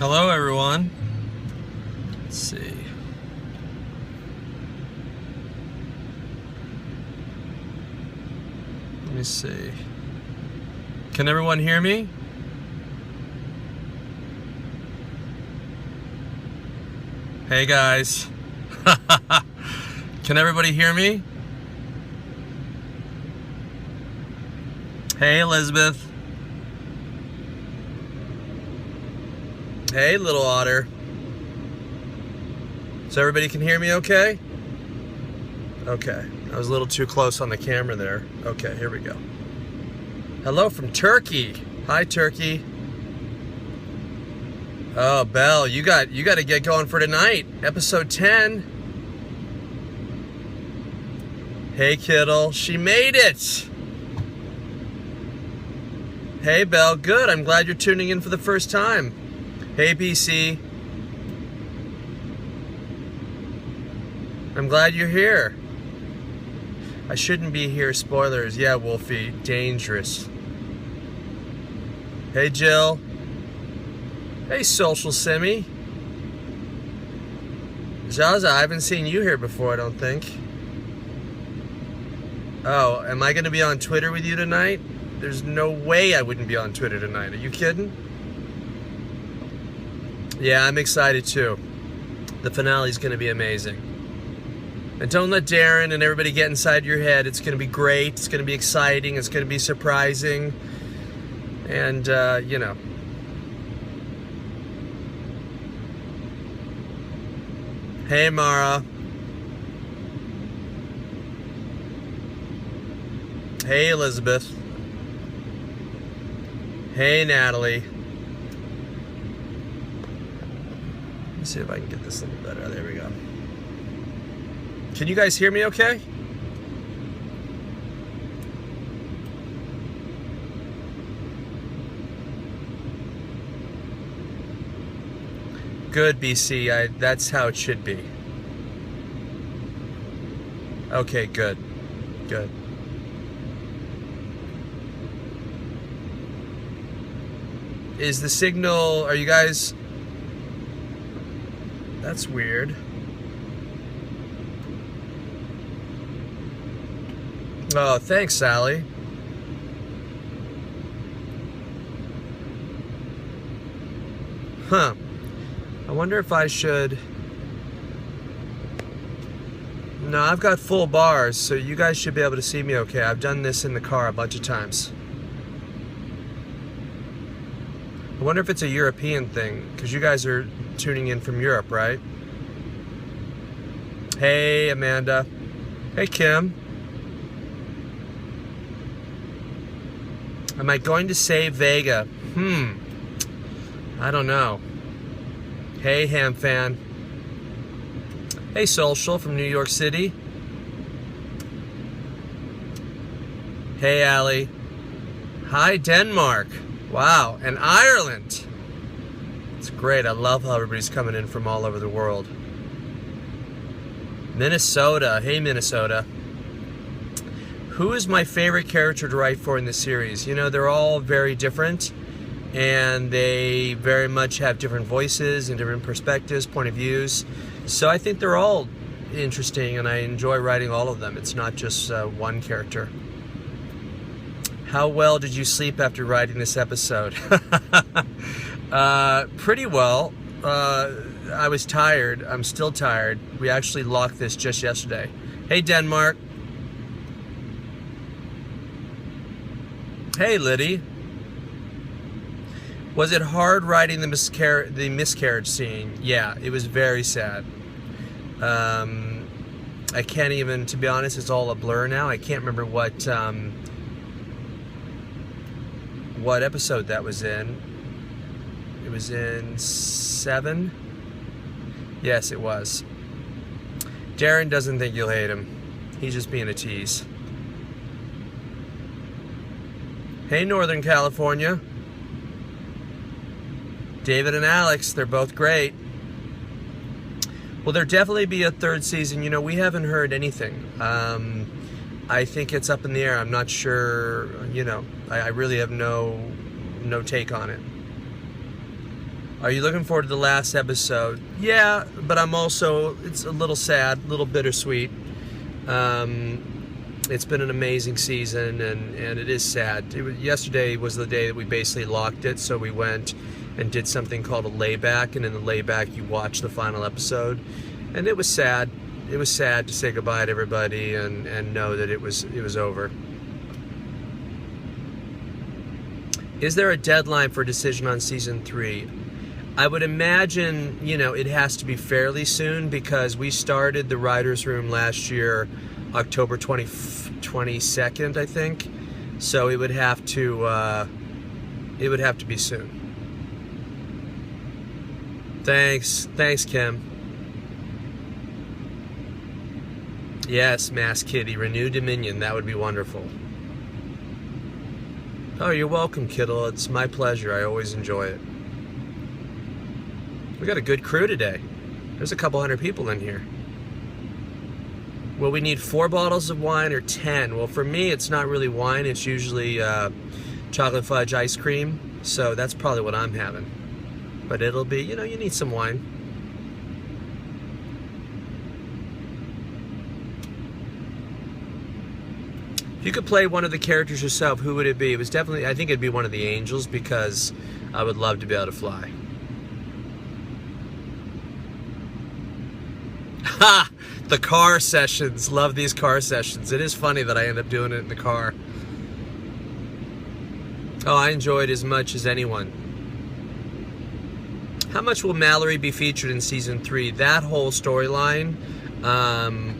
Hello, everyone. Let's see. Let me see. Can everyone hear me? Hey, guys. Can everybody hear me? Hey, Elizabeth. Hey, little otter. So everybody can hear me okay? Okay. I was a little too close on the camera there. Okay, here we go. Hello from Turkey. Hi, Turkey. Oh, Belle, you got to get going for tonight. Episode 10. Hey, Kittle. She made it. Hey, Belle. Good. I'm glad you're tuning in for the first time. Hey, BC. I'm glad you're here. I shouldn't be here. Spoilers. Yeah, Wolfie. Dangerous. Hey, Jill. Hey, Social Simi. Zaza, I haven't seen you here before, I don't think. Oh, am I going to be on Twitter with you tonight? There's no way I wouldn't be on Twitter tonight. Are you kidding? Yeah, I'm excited too. The finale's going to be amazing. And don't let Darren and everybody get inside your head. It's going to be great. It's going to be exciting. It's going to be surprising. And, you know. Hey, Mara. Hey, Elizabeth. Hey, Natalie. Let's see if I can get this a little better. There we go. Can you guys hear me okay? Good, BC. That's how it should be. Okay, good. Good. Is the signal... Are you guys... That's weird. Oh, thanks, Sally. Huh. I wonder if I should... No, I've got full bars, so you guys should be able to see me okay. I've done this in the car a bunch of times. I wonder if it's a European thing, because you guys are tuning in from Europe, right? Hey, Amanda. Hey, Kim. Am I going to say Vega? I don't know. Hey, Ham Fan. Hey, Social from New York City. Hey, Allie. Hi, Denmark. Wow, and Ireland. It's great. I love how everybody's coming in from all over the world. Minnesota. Hey, Minnesota. Who is my favorite character to write for in this series? You know, they're all very different, and they very much have different voices and different perspectives, point of views. So I think they're all interesting, and I enjoy writing all of them. It's not just one character. How well did you sleep after writing this episode? Pretty well. I was tired. I'm still tired. We actually locked this just yesterday. Hey, Denmark. Hey, Liddy. Was it hard writing the miscarriage scene? Yeah, it was very sad. I can't even, to be honest, it's all a blur now. I can't remember what episode that was in. It was in 7. Yes, it was. Darren doesn't think you'll hate him. He's just being a tease. Hey, Northern California. David and Alex, they're both great. Will there definitely be a third season? You know, we haven't heard anything. I think it's up in the air. I'm not sure, you know. I really have no take on it. Are you looking forward to the last episode? Yeah, but I'm also, it's a little sad, a little bittersweet. It's been an amazing season, and it is sad. Yesterday was the day that we basically locked it, so we went and did something called a layback, and in the layback you watch the final episode, and it was sad. It was sad to say goodbye to everybody and know that it was over. Is there a deadline for a decision on season 3? I would imagine, it has to be fairly soon, because we started the writer's room last year, October 22nd, I think. So it would have to be soon. Thanks, Kim. Yes, Mass Kitty, renew Dominion. That would be wonderful. Oh, you're welcome, Kittle. It's my pleasure. I always enjoy it. We got a good crew today. There's a couple hundred people in here. Will we need 4 bottles of wine or 10? Well, for me, it's not really wine. It's usually chocolate fudge ice cream. So that's probably what I'm having. But it'll be, you need some wine. If you could play one of the characters yourself, who would it be? It was definitely, I think it'd be one of the angels, because I would love to be able to fly. Ha! The car sessions. Love these car sessions. It is funny that I end up doing it in the car. Oh, I enjoy it as much as anyone. How much will Mallory be featured in season 3? That whole storyline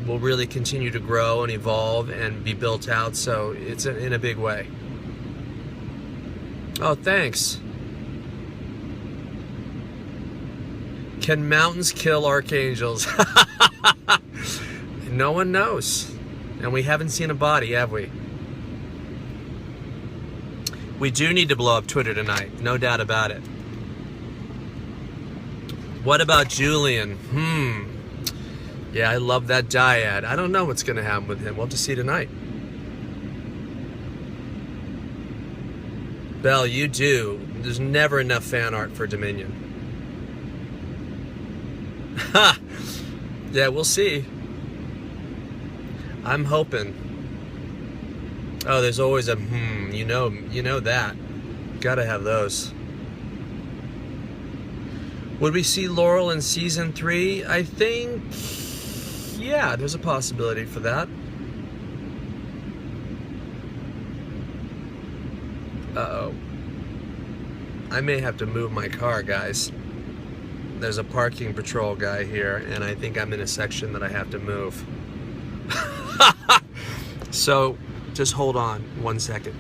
will really continue to grow and evolve and be built out, so it's in a big way. Oh, thanks. Can mountains kill archangels? No one knows. And we haven't seen a body, have we? We do need to blow up Twitter tonight, no doubt about it. What about Julian? Yeah, I love that dyad. I don't know what's going to happen with him. We'll have to see tonight. Belle, you do. There's never enough fan art for Dominion. Ha! Yeah, we'll see. I'm hoping. Oh, there's always a you know that. Gotta have those. Would we see Laurel in season 3? I think, yeah, there's a possibility for that. Uh-oh. I may have to move my car, guys. There's a parking patrol guy here, and I think I'm in a section that I have to move. So, just hold on 1 second.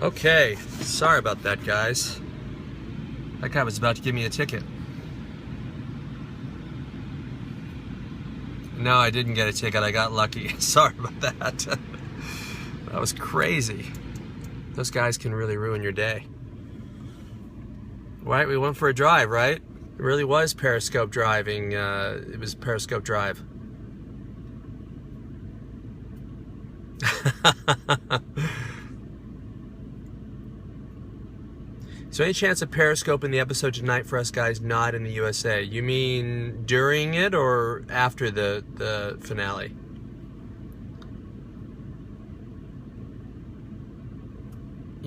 Okay, sorry about that, guys. That guy was about to give me a ticket. No, I didn't get a ticket. I got lucky. Sorry about that. That was crazy. Those guys can really ruin your day. Right, we went for a drive, right? It really was Periscope driving. It was Periscope Drive. Is there any chance of Periscope in the episode tonight for us guys not in the USA? You mean during it or after the finale?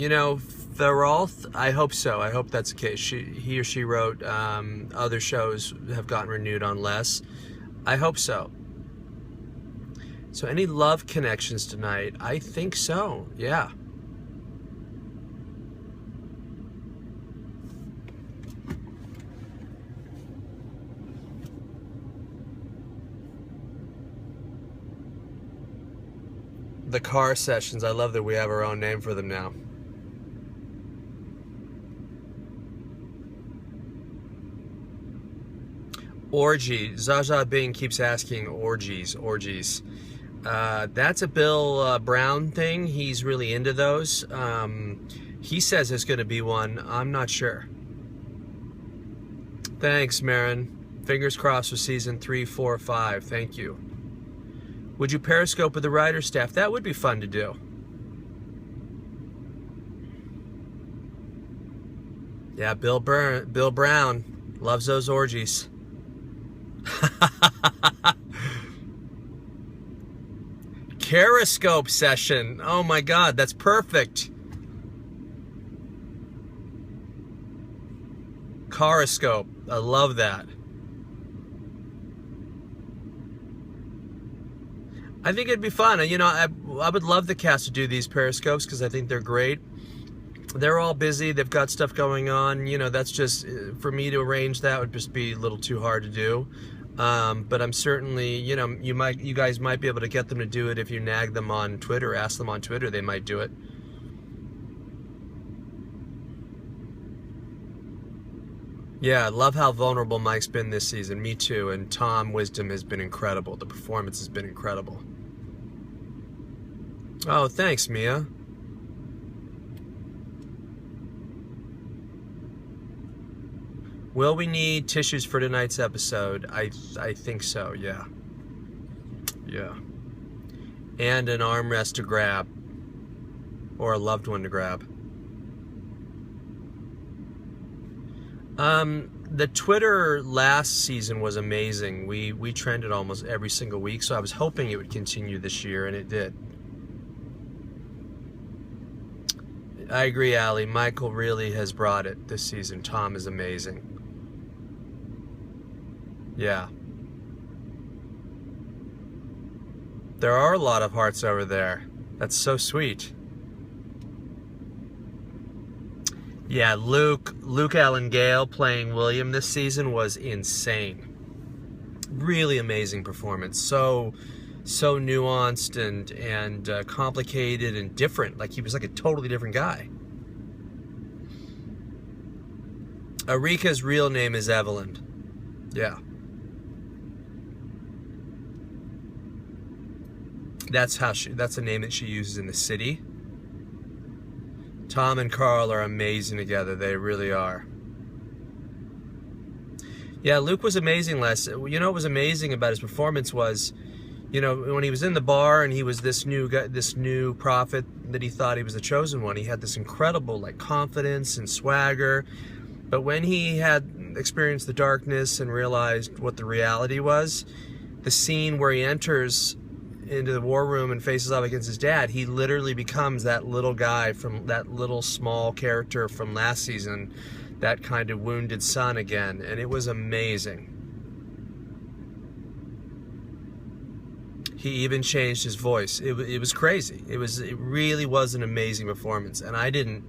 You know, Feralth, I hope so. I hope that's the case. He or she wrote, other shows have gotten renewed on less. I hope so. So any love connections tonight? I think so, yeah. The car sessions, I love that we have our own name for them now. Orgy. Zsa Bing keeps asking orgies. That's a Bill Brown thing. He's really into those. He says there's going to be one. I'm not sure. Thanks, Marin. Fingers crossed for season 3, 4, 5. Thank you. Would you Periscope with the writer's staff? That would be fun to do. Yeah, Bill Brown loves those orgies. Periscope session. Oh my God, that's perfect. Periscope. I love that. I think it'd be fun. You know, I would love the cast to do these Periscopes because I think they're great. They're all busy. They've got stuff going on. You know, that's just, for me to arrange that would just be a little too hard to do. But I'm certainly, you know, you guys might be able to get them to do it if you nag them on Twitter, ask them on Twitter, they might do it. Yeah, I love how vulnerable Mike's been this season. Me too. And Tom Wisdom has been incredible. The performance has been incredible. Oh, thanks, Mia. Will we need tissues for tonight's episode? I think so, yeah. Yeah. And an armrest to grab. Or a loved one to grab. The Twitter last season was amazing. We trended almost every single week, so I was hoping it would continue this year, and it did. I agree, Allie. Michael really has brought it this season. Tom is amazing. Yeah. There are a lot of hearts over there. That's so sweet. Yeah, Luke Allen Gale playing William this season was insane. Really amazing performance. So nuanced and complicated and different. Like he was like a totally different guy. Arika's real name is Evelyn. Yeah. That's the name that she uses in the city. Tom and Carl are amazing together. They really are. Yeah, Luke was amazing last. You know what was amazing about his performance was, you know, when he was in the bar and he was this new guy, this new prophet that he thought he was the chosen one. He had this incredible like confidence and swagger. But when he had experienced the darkness and realized what the reality was, the scene where he enters into the war room and faces off against his dad, he literally becomes that little guy from that little small character from last season, that kind of wounded son again, and it was amazing. He even changed his voice. It was crazy. It really was an amazing performance, and I didn't,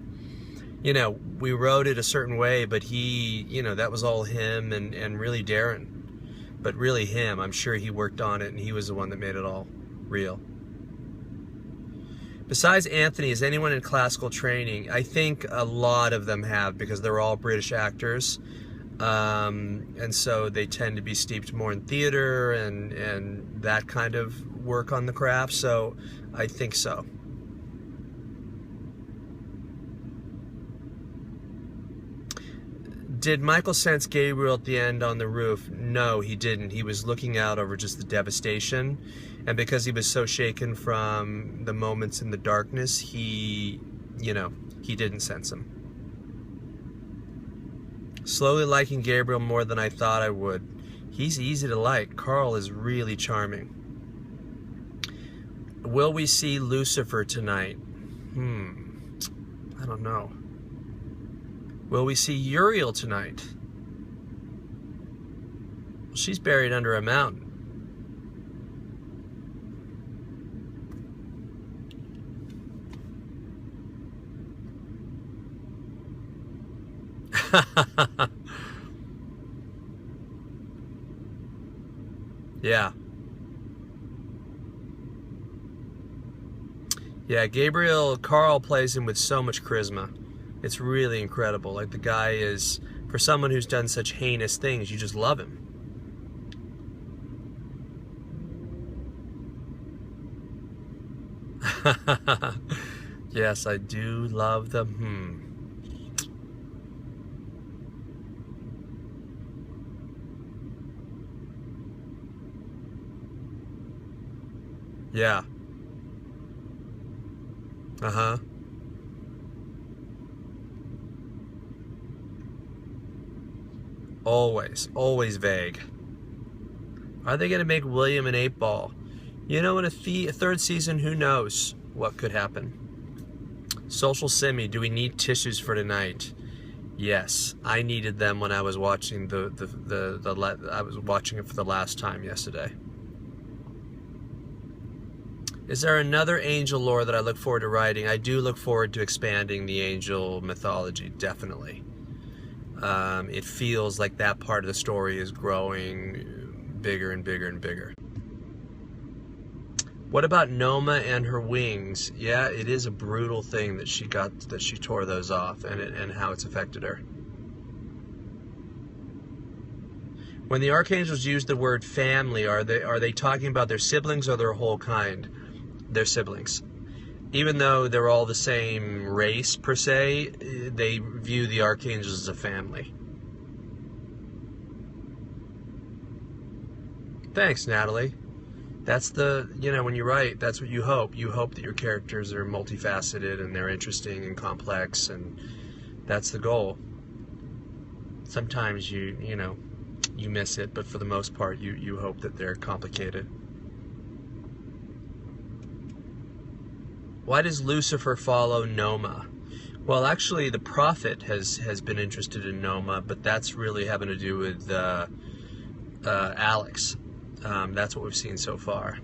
you know, we wrote it a certain way, but he, you know, that was all him and really Darren, but really him. I'm sure he worked on it, and he was the one that made it all real. Besides Anthony, is anyone in classical training? I think a lot of them have, because they're all British actors, and so they tend to be steeped more in theater and that kind of work on the craft, so I think so. Did Michael sense Gabriel at the end on the roof? No, he didn't. He was looking out over just the devastation. And because he was so shaken from the moments in the darkness, he, you know, he didn't sense him. Slowly liking Gabriel more than I thought I would. He's easy to like. Carl is really charming. Will we see Lucifer tonight? I don't know. Will we see Uriel tonight? She's buried under a mountain. Yeah. Yeah, Gabriel Carl plays him with so much charisma. It's really incredible. Like, the guy is, for someone who's done such heinous things, you just love him. Yes, I do love the Yeah. Uh-huh. Always vague. Are they going to make William an 8-ball? You know, in a third season, who knows what could happen. Social Simi, do we need tissues for tonight? Yes, I needed them when I was watching I was watching it for the last time yesterday. Is there another angel lore that I look forward to writing? I do look forward to expanding the angel mythology, definitely. It feels like that part of the story is growing bigger and bigger and bigger. What about Noma and her wings? Yeah, it is a brutal thing that she tore those off, and how it's affected her. When the archangels use the word family, are they talking about their siblings or their whole kind? Their siblings. Even though they're all the same race per se, they view the archangels as a family. Thanks, Natalie. That's when you write, that's what you hope. You hope that your characters are multifaceted and they're interesting and complex, and that's the goal. Sometimes you miss it, but for the most part, you hope that they're complicated. Why does Lucifer follow Noma? Well, actually, the prophet has been interested in Noma, but that's really having to do with Alex. That's what we've seen so far.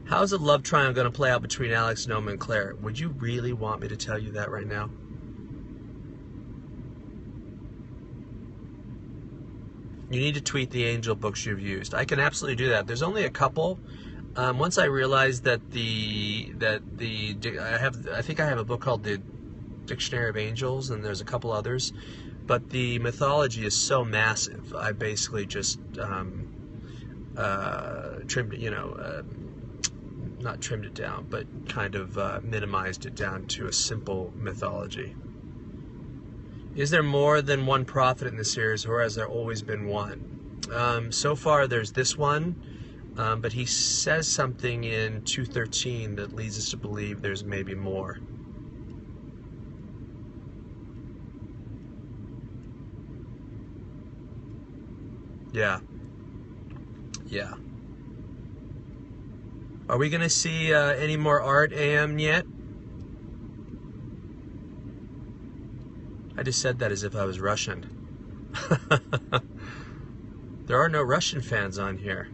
How's the love triangle going to play out between Alex, Noma, and Claire? Would you really want me to tell you that right now? You need to tweet the angel books you've used. I can absolutely do that. There's only a couple. Once I realized that I think I have a book called The Dictionary of Angels, and there's a couple others, but the mythology is so massive. I basically just trimmed it, not trimmed it down, but kind of minimized it down to a simple mythology. Is there more than one prophet in the series, or has there always been one? So far, there's this one. But he says something in 2:13 that leads us to believe there's maybe more. Yeah. Are we going to see any more art, AM, yet? I just said that as if I was Russian. There are no Russian fans on here.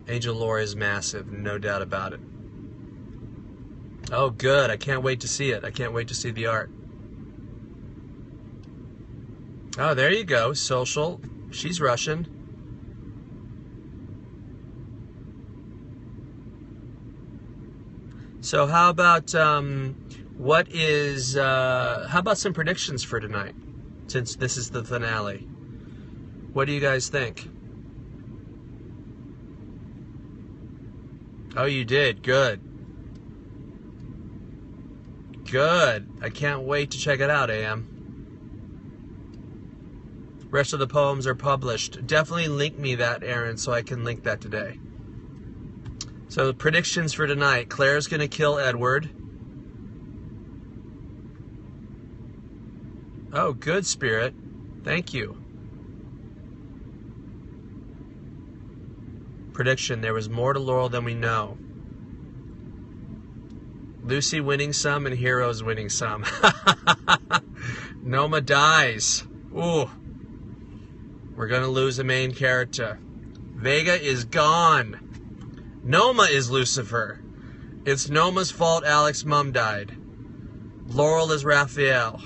Angel lore is massive, no doubt about it. Oh, good. I can't wait to see it. I can't wait to see the art. Oh, there you go. Social. She's Russian. So how about how about some predictions for tonight, since this is the finale? What do you guys think? Oh, you did. Good. I can't wait to check it out, AM. Rest of the poems are published. Definitely link me that, Aaron, so I can link that today. So, predictions for tonight. Claire's going to kill Edward. Oh, good, Spirit. Thank you. Prediction. There was more to Laurel than we know. Lucy winning some and Heroes winning some. Noma dies. Ooh. We're going to lose a main character. Vega is gone. Noma is Lucifer. It's Noma's fault Alex's mom died. Laurel is Raphael.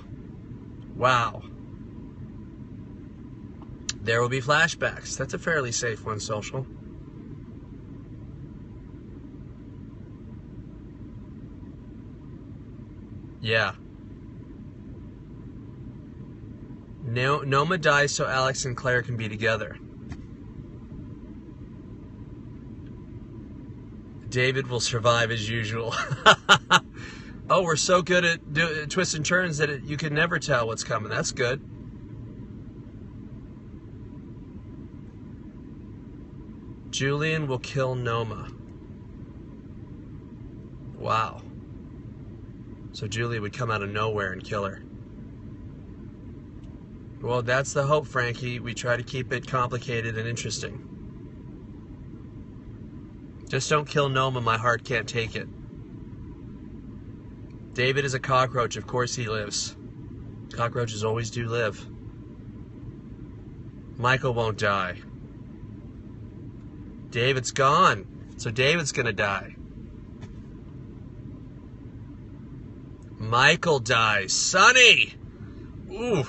Wow. There will be flashbacks. That's a fairly safe one, Social. Yeah. Noma dies so Alex and Claire can be together. David will survive as usual. Oh, we're so good at twists and turns that you can never tell what's coming. That's good. Julian will kill Noma. Wow. So Julia would come out of nowhere and kill her. Well, that's the hope, Frankie. We try to keep it complicated and interesting. Just don't kill Noma, my heart can't take it. David is a cockroach, of course he lives. Cockroaches always do live. Michael won't die. David's gone, so David's gonna die. Michael dies. Sonny! Ooh.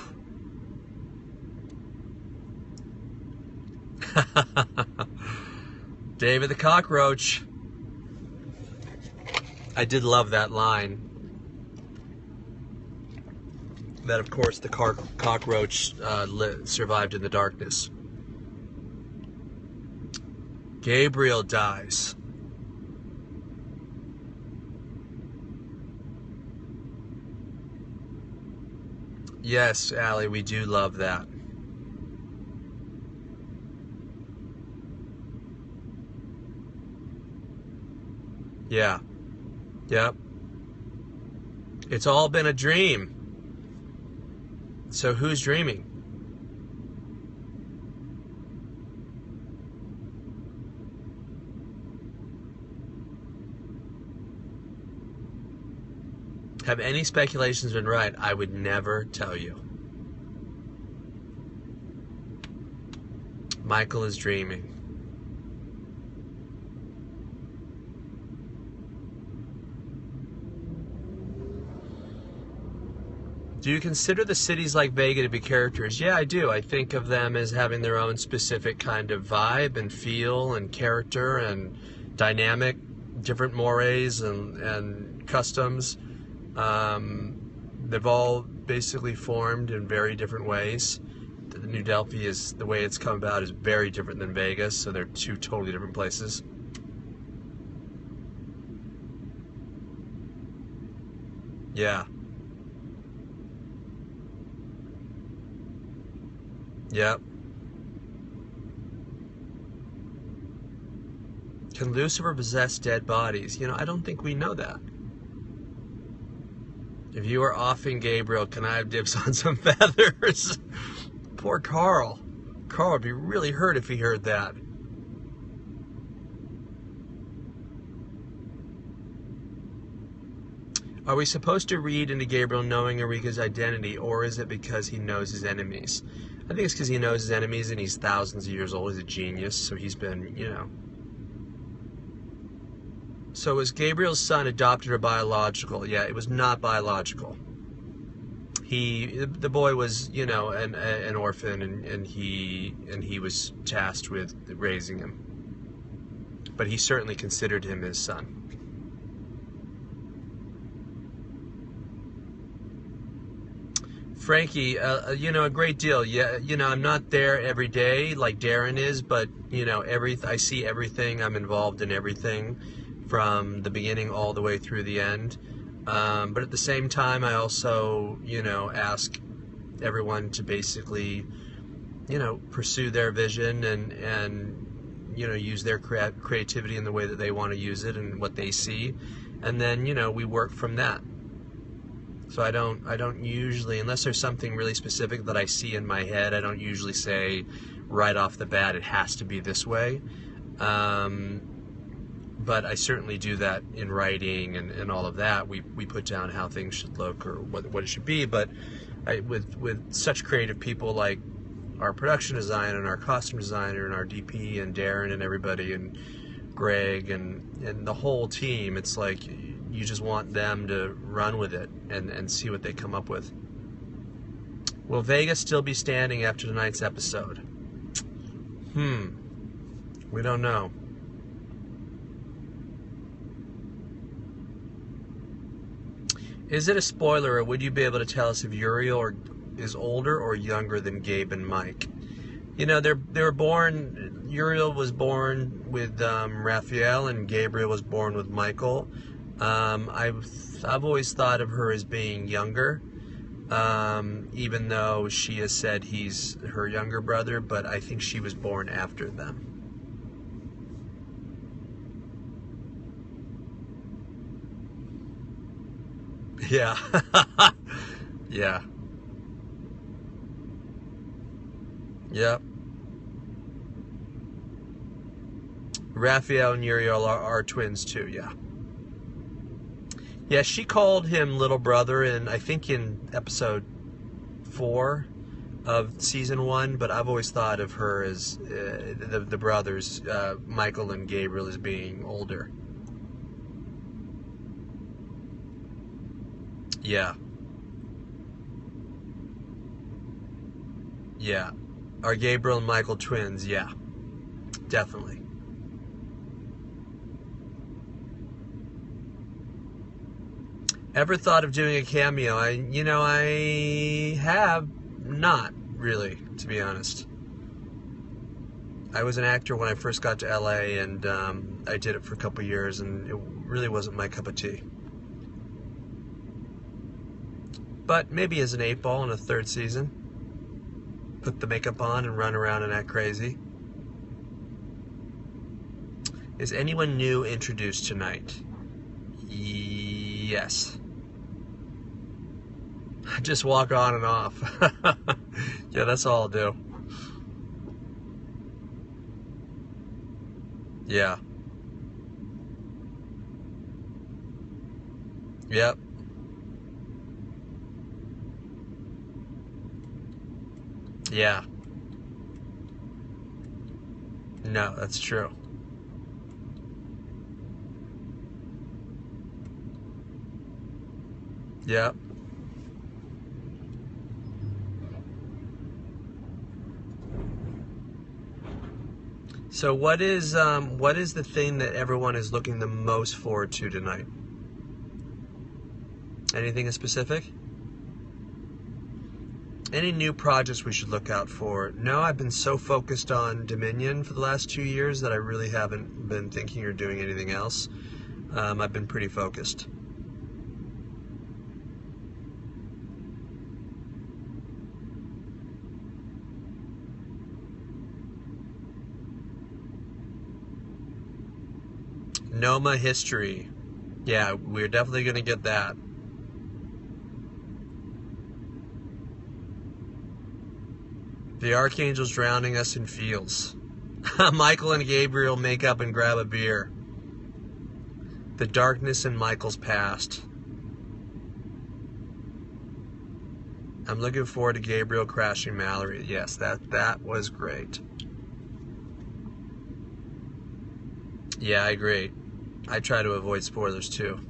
David the cockroach. I did love that line. That, of course, the cockroach survived in the darkness. Gabriel dies. Yes, Allie, we do love that. Yeah. Yep. It's all been a dream. So who's dreaming? Have any speculations been right? I would never tell you. Michael is dreaming. Do you consider the cities like Vega to be characters? Yeah, I do. I think of them as having their own specific kind of vibe and feel and character and dynamic, different mores and customs. They've all basically formed in very different ways. The New Delphi is, the way it's come about, is very different than Vegas, so they're two totally different places. Yeah. Yep. Can Lucifer possess dead bodies? You know, I don't think we know that. If you are offing Gabriel, can I have dibs on some feathers? Poor Carl. Carl would be really hurt if he heard that. Are we supposed to read into Gabriel knowing Eureka's identity, or is it because he knows his enemies? I think it's because he knows his enemies and he's thousands of years old. He's a genius, so he's been, you know. So was Gabriel's son adopted or biological? Yeah, it was not biological. The boy was, you know, an orphan, and he was tasked with raising him. But he certainly considered him his son. Frankie, you know, a great deal. Yeah, you know, I'm not there every day like Darren is, but you know, I see everything. I'm involved in everything from the beginning all the way through the end. But at the same time, I also, you know, ask everyone to basically, you know, pursue their vision and you know, use their creativity in the way that they want to use it and what they see, and then, you know, we work from that. So I don't usually, unless there's something really specific that I see in my head, I don't usually say right off the bat it has to be this way. but I certainly do that in writing and all of that. We put down how things should look or what it should be. But with such creative people like our production designer and our costume designer and our DP and Darren and everybody and Greg and the whole team, it's like you just want them to run with it and see what they come up with. Will Vegas still be standing after tonight's episode? We don't know. Is it a spoiler, or would you be able to tell us if Uriel is older or younger than Gabe and Mike? You know, they were born. Uriel was born with Raphael, and Gabriel was born with Michael. I've always thought of her as being younger, even though she has said he's her younger brother. But I think she was born after them. Yeah. Yeah. Yep. Raphael and Uriel are twins too, yeah. Yeah, she called him little brother I think in episode 4 of season 1, but I've always thought of her as the brothers, Michael and Gabriel, as being older. Yeah. Yeah. Are Gabriel and Michael twins? Yeah. Definitely. Ever thought of doing a cameo? I have not really, to be honest. I was an actor when I first got to LA, and I did it for a couple years, and it really wasn't my cup of tea. But maybe as an 8-ball in a 3rd season. Put the makeup on and run around and act crazy. Is anyone new introduced tonight? Yes. Just walk on and off. Yeah, that's all I'll do. Yeah. Yep. Yeah. No, that's true. Yep. So what is the thing that everyone is looking the most forward to tonight? Anything in specific? Any new projects we should look out for? No, I've been so focused on Dominion for the last 2 years that I really haven't been thinking or doing anything else. I've been pretty focused. Noma history. Yeah, we're definitely going to get that. The Archangel's drowning us in fields. Michael and Gabriel make up and grab a beer. The darkness in Michael's past. I'm looking forward to Gabriel crashing Mallory. Yes, that was great. Yeah, I agree. I try to avoid spoilers too.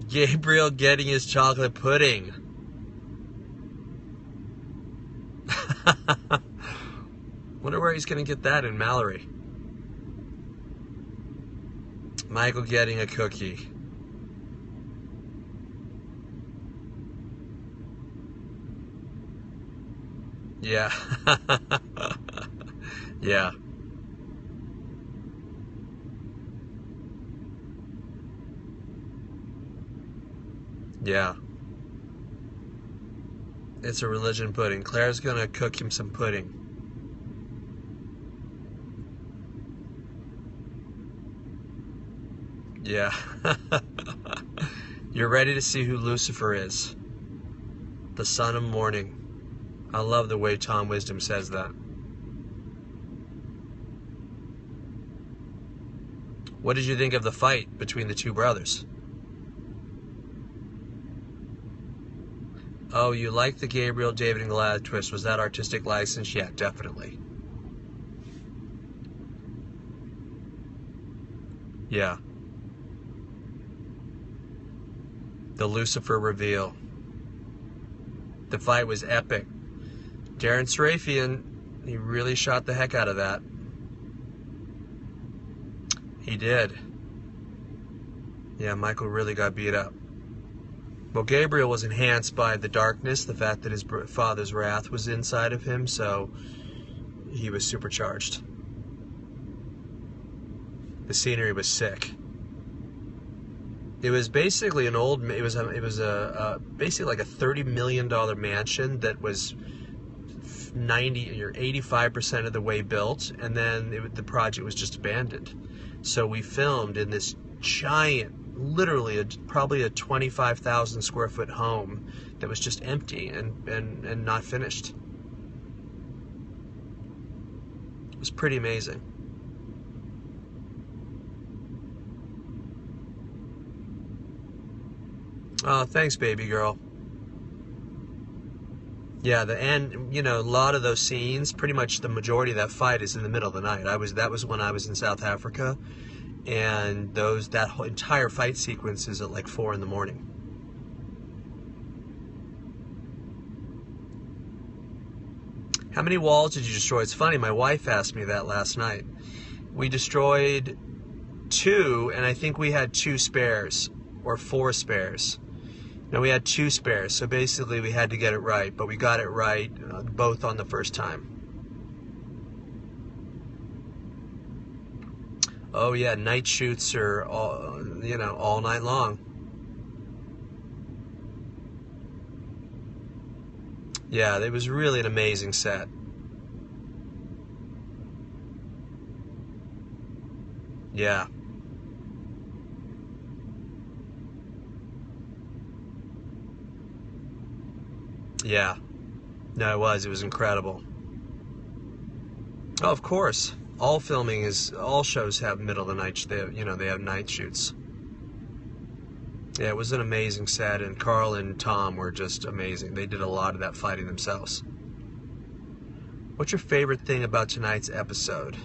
Gabriel getting his chocolate pudding. Wonder where he's going to get that in Mallory. Michael getting a cookie. Yeah. Yeah. Yeah. It's a religion pudding. Claire's gonna cook him some pudding. Yeah. You're ready to see who Lucifer is. The son of morning. I love the way Tom Wisdom says that. What did you think of the fight between the two brothers? Oh, you like the Gabriel, David, and Goliath twist. Was that artistic license? Yeah, definitely. Yeah. The Lucifer reveal. The fight was epic. Darren Sarafian, he really shot the heck out of that. He did. Yeah, Michael really got beat up. Well, Gabriel was enhanced by the darkness, the fact that his father's wrath was inside of him, so he was supercharged. The scenery was sick. It was basically an old. It was basically like a $30 million mansion that was 90 or 85% of the way built, and then the project was just abandoned. So we filmed in this giant, literally probably a 25,000 square foot home that was just empty and not finished. It was pretty amazing. Oh, thanks, baby girl. Yeah, a lot of those scenes, pretty much the majority of that fight is in the middle of the night. That was when I was in South Africa, and that whole entire fight sequence is at like 4 in the morning. How many walls did you destroy? It's funny, my wife asked me that last night. We destroyed 2, and I think we had 2 spares, or 4 spares. No, we had 2 spares, so basically we had to get it right, but we got it right both on the first time. Oh yeah, night shoots are all night long. Yeah, it was really an amazing set. Yeah. Yeah. No, it was incredible. Oh, of course. All shows have middle of the night, they have night shoots. Yeah, it was an amazing set, and Carl and Tom were just amazing. They did a lot of that fighting themselves. What's your favorite thing about tonight's episode?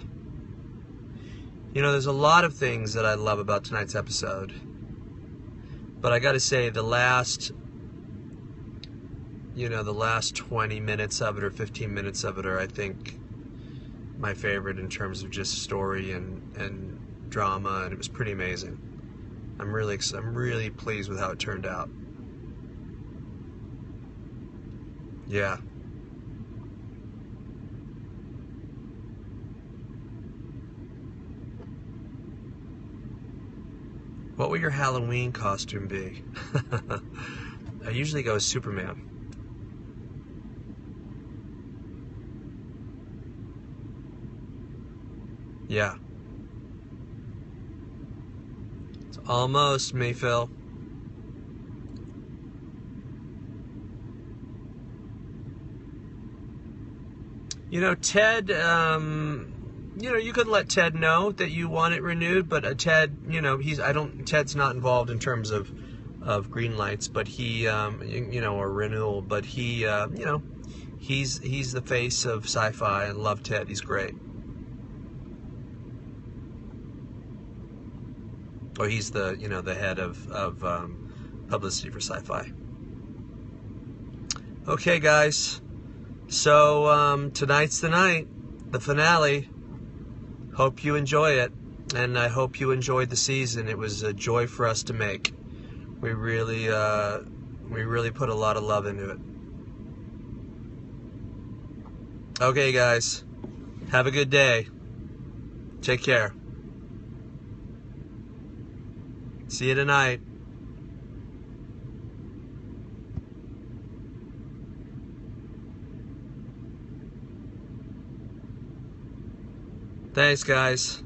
There's a lot of things that I love about tonight's episode, but I gotta say the last 20 minutes of it or 15 minutes of it are, I think, my favorite in terms of just story and drama, and it was pretty amazing. I'm really pleased with how it turned out. Yeah. What will your Halloween costume be? I usually go as Superman. Yeah. It's almost me, Phil. Ted, you could let Ted know that you want it renewed, but Ted, Ted's not involved in terms of green lights, but he, or renewal, but he, he's the face of sci-fi, and love Ted. He's great. Oh, he's the head of publicity for sci-fi. Okay, guys. So tonight's the night, the finale. Hope you enjoy it, and I hope you enjoyed the season. It was a joy for us to make. We really put a lot of love into it. Okay, guys. Have a good day. Take care. See you tonight. Thanks, guys.